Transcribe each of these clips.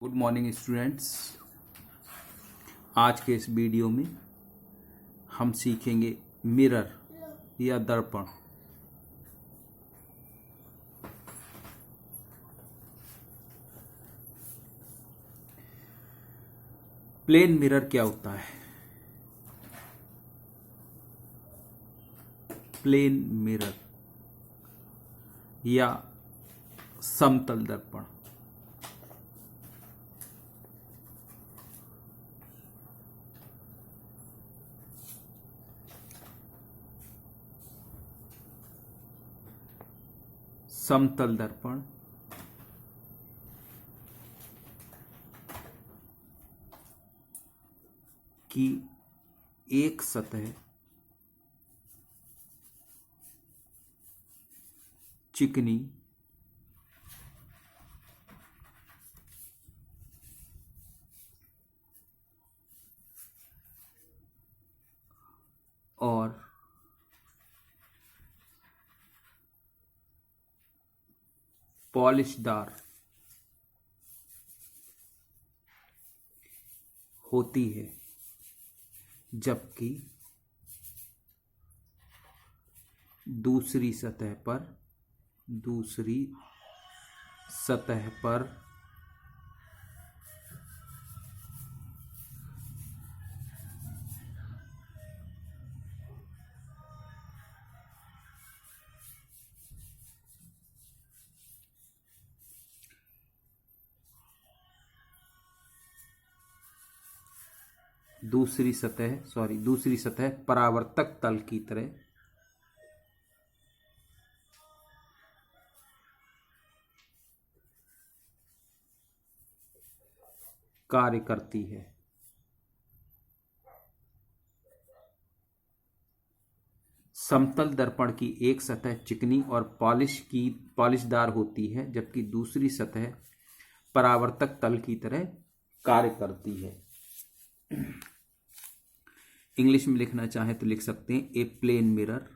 Good morning students. आज के इस वीडियो में हम सीखेंगे मिरर या दर्पण। प्लेन मिरर क्या होता है? प्लेन मिरर या समतल दर्पण। समतल दर्पण की एक सतह चिकनी और पॉलिशदार होती है, जबकि दूसरी सतह पर दूसरी सतह परावर्तक तल की तरह कार्य करती है। समतल दर्पण की एक सतह चिकनी और पॉलिशदार होती है, जबकि दूसरी सतह परावर्तक तल की तरह कार्य करती है। इंग्लिश में लिखना चाहे तो लिख सकते हैं a plane mirror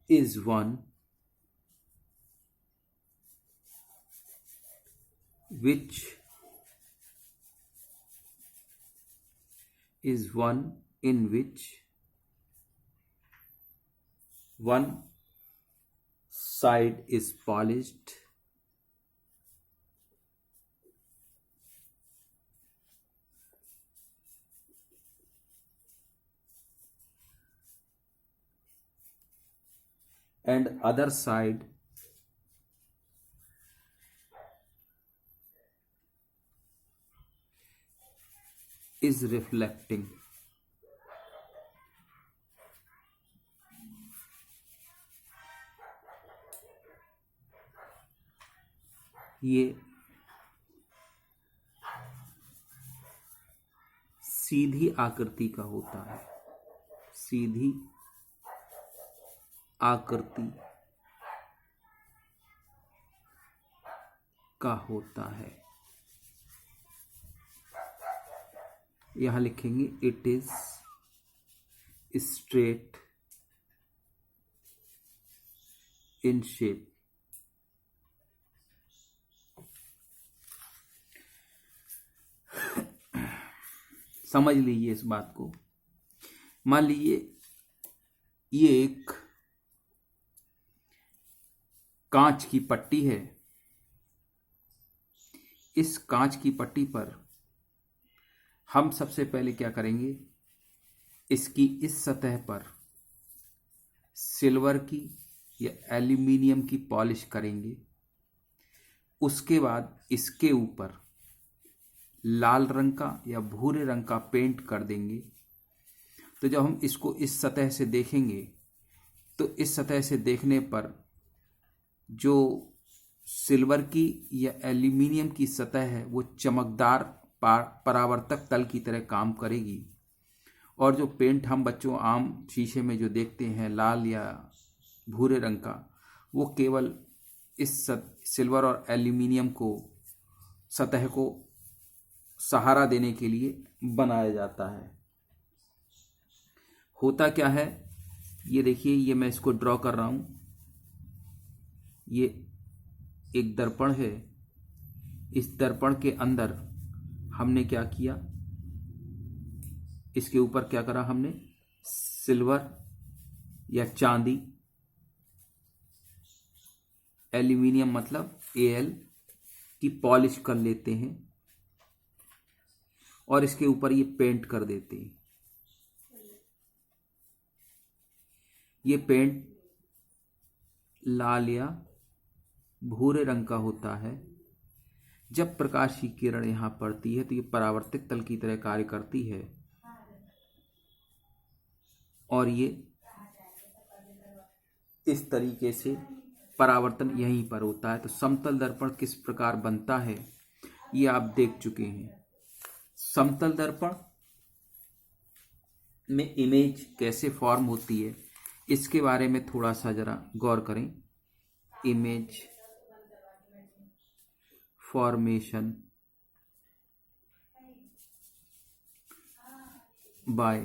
is one which is one in which one side is polished and other side is reflecting। ये सीधी आकृति का होता है, सीधी आकृति का होता है। यहां लिखेंगे it is straight in shape. समझ लीजिए इस बात को। मान लीजिए ये एक कांच की पट्टी है। इस कांच की पट्टी पर हम सबसे पहले क्या करेंगे, इसकी इस सतह पर सिल्वर की या एल्यूमिनियम की पॉलिश करेंगे। उसके बाद इसके ऊपर लाल रंग का या भूरे रंग का पेंट कर देंगे। तो जब हम इसको इस सतह से देखेंगे तो इस सतह से देखने पर जो सिल्वर की या एल्यूमिनियम की सतह है वो चमकदार परावर्तक तल की तरह काम करेगी, और जो पेंट हम बच्चों आम शीशे में जो देखते हैं लाल या भूरे रंग का, वो केवल इस सिल्वर और एल्यूमिनियम को सतह को सहारा देने के लिए बनाया जाता है। होता क्या है, ये देखिए, ये मैं इसको ड्रॉ कर रहा हूं। ये एक दर्पण है। इस दर्पण के अंदर हमने क्या किया, इसके ऊपर क्या करा हमने, सिल्वर या चांदी, एल्यूमिनियम मतलब Al की पॉलिश कर लेते हैं और इसके ऊपर ये पेंट कर देते हैं। ये पेंट लाल या भूरे रंग का होता है। जब प्रकाश की किरण यहां पड़ती है तो ये परावर्तित तल की तरह कार्य करती है और ये इस तरीके से परावर्तन यहीं पर होता है। तो समतल दर्पण किस प्रकार बनता है ये आप देख चुके हैं। समतल दर्पण में इमेज कैसे फॉर्म होती है इसके बारे में थोड़ा सा जरा गौर करें। Image formation by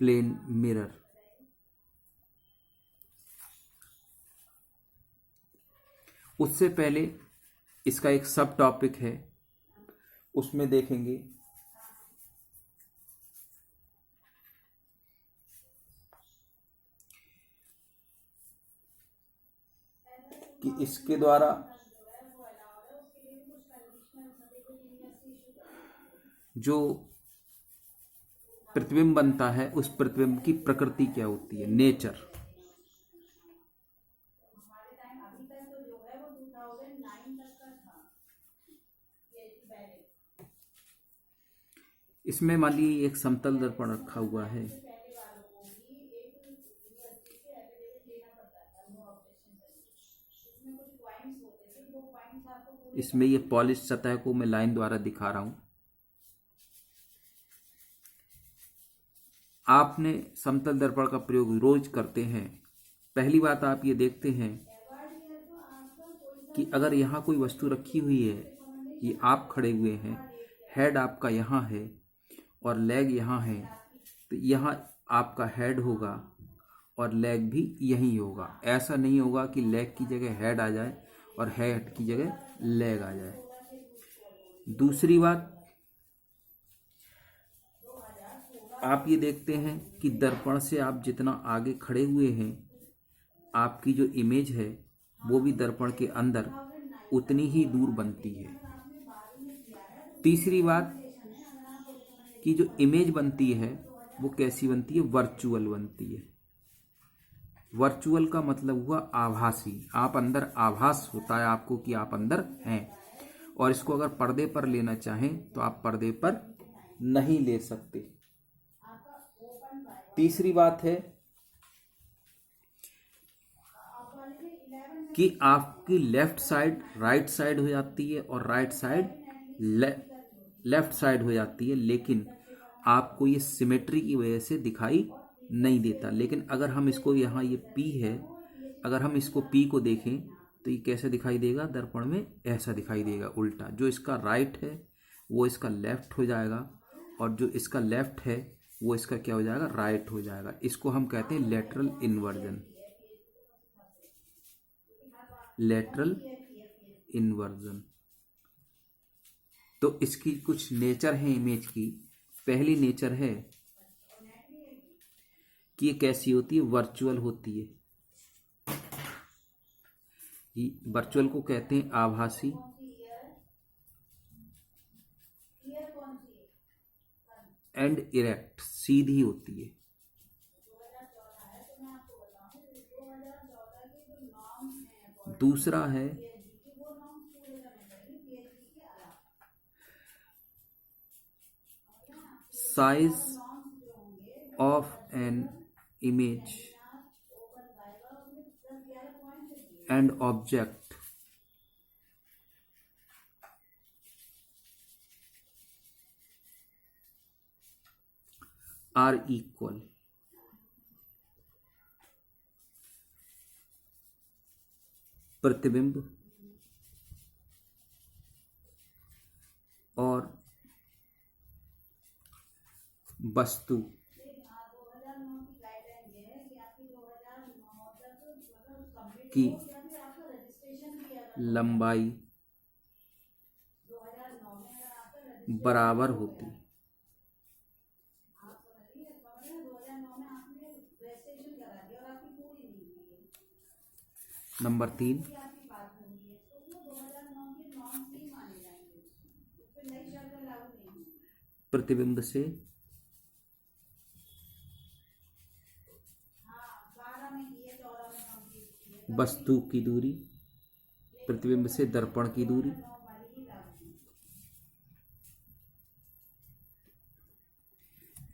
plane mirror. उससे पहले इसका एक सब टॉपिक है, उसमें देखेंगे कि इसके द्वारा जो प्रतिबिंब बनता है उस प्रतिबिंब की प्रकृति क्या होती है, नेचर। इसमें मान लीजिए एक समतल दर्पण रखा हुआ है, इसमें ये पॉलिश सतह को मैं लाइन द्वारा दिखा रहा हूं। आपने समतल दर्पण का प्रयोग रोज करते हैं। पहली बात आप ये देखते हैं कि अगर यहाँ कोई वस्तु रखी हुई है, ये आप खड़े हुए हैं, हेड आपका यहाँ है और लेग यहाँ है, तो यहाँ आपका हेड होगा और लेग भी यही होगा। ऐसा नहीं होगा कि लेग की जगह हेड आ जाए और हेड की जगह लेग आ जाए। दूसरी बात, आप ये देखते हैं कि दर्पण से आप जितना आगे खड़े हुए हैं, आपकी जो इमेज है वो भी दर्पण के अंदर उतनी ही दूर बनती है। तीसरी बात कि जो इमेज बनती है वो कैसी बनती है, वर्चुअल बनती है। वर्चुअल का मतलब हुआ आभासी। आप अंदर आभास होता है आपको कि आप अंदर हैं, और इसको अगर पर्दे पर लेना चाहें तो आप पर्दे पर नहीं ले सकते। तीसरी बात है कि आपकी लेफ्ट साइड राइट साइड हो जाती है और राइट साइड लेफ्ट साइड हो जाती है, लेकिन आपको ये सिमेट्री की वजह से दिखाई नहीं देता। लेकिन अगर हम इसको, यहाँ ये P है, अगर हम इसको P को देखें तो ये कैसे दिखाई देगा, दर्पण में ऐसा दिखाई देगा उल्टा। जो इसका राइट है वो इसका लेफ्ट हो जाएगा और जो इसका लेफ्ट है वो इसका क्या हो जाएगा, राइट हो जाएगा। इसको हम कहते हैं लेटरल इन्वर्जन। Lateral inversion. तो इसकी कुछ नेचर है इमेज की। पहली नेचर है कि ये कैसी होती है, वर्चुअल होती है। वर्चुअल को कहते हैं आभासी। एंड इरेक्ट, सीधी होती है। दूसरा है size of an image and object are equal. प्रतिबिंब और वस्तु की लंबाई बराबर होती है। नंबर 3, प्रतिबिंब से वस्तु की दूरी, प्रतिबिंब से दर्पण की दूरी,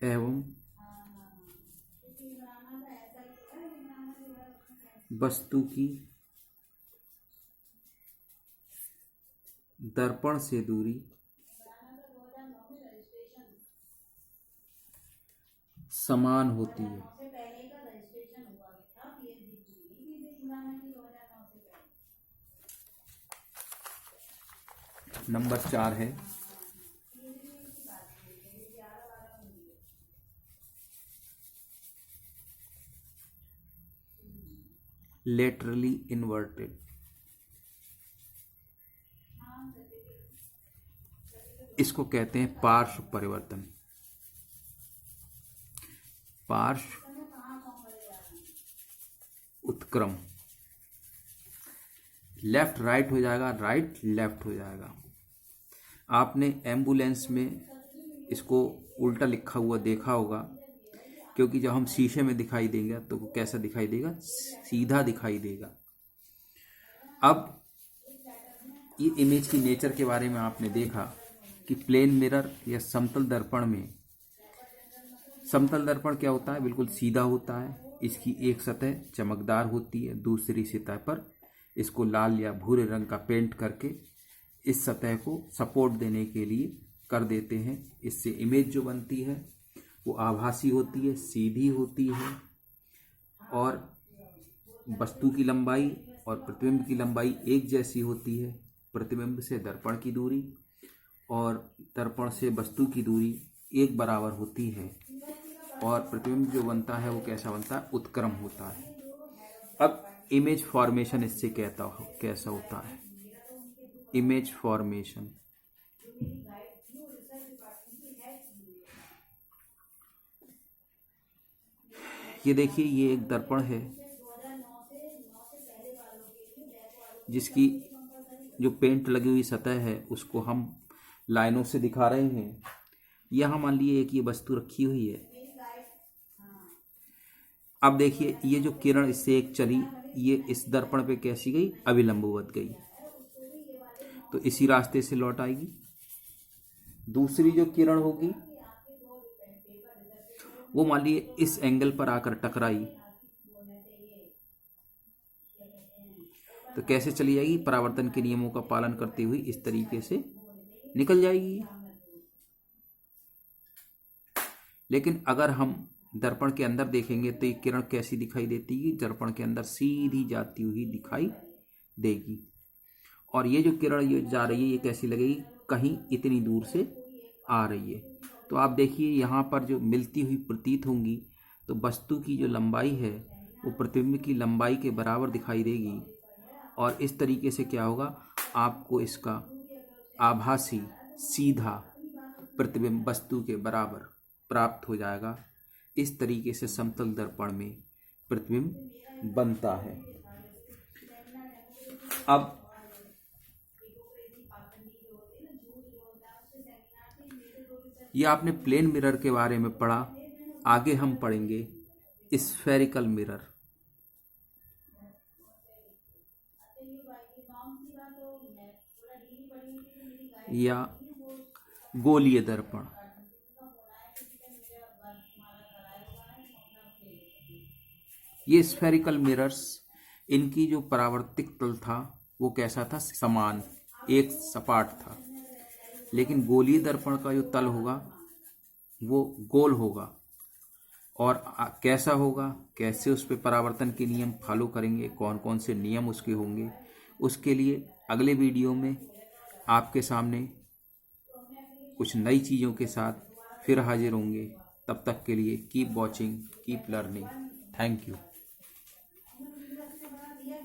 एवं वस्तु की दर्पण से दूरी समान होती है। नंबर 4 है लेटरली इन्वर्टेड। इसको कहते हैं पार्श्व परिवर्तन। पार्श्व उत्क्रम, लेफ्ट राइट हो जाएगा, राइट लेफ्ट हो जाएगा। आपने एम्बुलेंस में इसको उल्टा लिखा हुआ देखा होगा, क्योंकि जब हम शीशे में दिखाई देंगे तो वो कैसा दिखाई देगा, सीधा दिखाई देगा। अब ये इमेज की नेचर के बारे में आपने देखा कि प्लेन मिरर या समतल दर्पण में, समतल दर्पण क्या होता है, बिल्कुल सीधा होता है। इसकी एक सतह चमकदार होती है, दूसरी सतह पर इसको लाल या भूरे रंग का पेंट करके इस सतह को सपोर्ट देने के लिए कर देते हैं। इससे इमेज जो बनती है वो आभासी होती है, सीधी होती है, और वस्तु की लंबाई और प्रतिबिंब की लंबाई एक जैसी होती है। प्रतिबिंब से दर्पण की दूरी और दर्पण से वस्तु की दूरी एक बराबर होती है, और प्रतिबिंब जो बनता है वो कैसा बनता है, उत्क्रम होता है। अब इमेज फॉर्मेशन इससे कैसा होता है, इमेज फॉर्मेशन। ये देखिए, ये एक दर्पण है जिसकी जो पेंट लगी हुई सतह है उसको हम लाइनों से दिखा रहे हैं। यहां मान लिए एक ये वस्तु रखी हुई है। अब देखिए, ये जो किरण इससे एक चली, ये इस दर्पण पे कैसी गई, अभिलंबवत गई, तो इसी रास्ते से लौट आएगी। दूसरी जो किरण होगी वो मान लिए इस एंगल पर आकर टकराई, तो कैसे चली जाएगी, परावर्तन के नियमों का पालन करते हुए इस तरीके से निकल जाएगी। लेकिन अगर हम दर्पण के अंदर देखेंगे तो ये किरण कैसी दिखाई देती है, दर्पण के अंदर सीधी जाती हुई दिखाई देगी। और ये जो किरण ये जा रही है, ये कैसी लगेगी, कहीं इतनी दूर से आ रही है। तो आप देखिए, यहाँ पर जो मिलती हुई प्रतीत होंगी, तो वस्तु की जो लंबाई है वो प्रतिबिंब की लंबाई के बराबर दिखाई देगी, और इस तरीके से क्या होगा, आपको इसका आभासी सीधा प्रतिबिंब वस्तु के बराबर प्राप्त हो जाएगा। इस तरीके से समतल दर्पण में प्रतिबिंब बनता है। अब ये आपने प्लेन मिरर के बारे में पढ़ा, आगे हम पढ़ेंगे स्फेरिकल मिरर या गोलीय दर्पण। ये स्फेरिकल मिरर्स, इनकी जो परावर्तिक तल था वो कैसा था, समान, एक सपाट था। लेकिन गोलीय दर्पण का जो तल होगा वो गोल होगा। और कैसा होगा, कैसे उस पर परावर्तन के नियम फॉलो करेंगे, कौन कौन से नियम उसके होंगे, उसके लिए अगले वीडियो में आपके सामने कुछ नई चीज़ों के साथ फिर हाजिर होंगे। तब तक के लिए keep watching, keep learning. Thank you. रख के बना दिया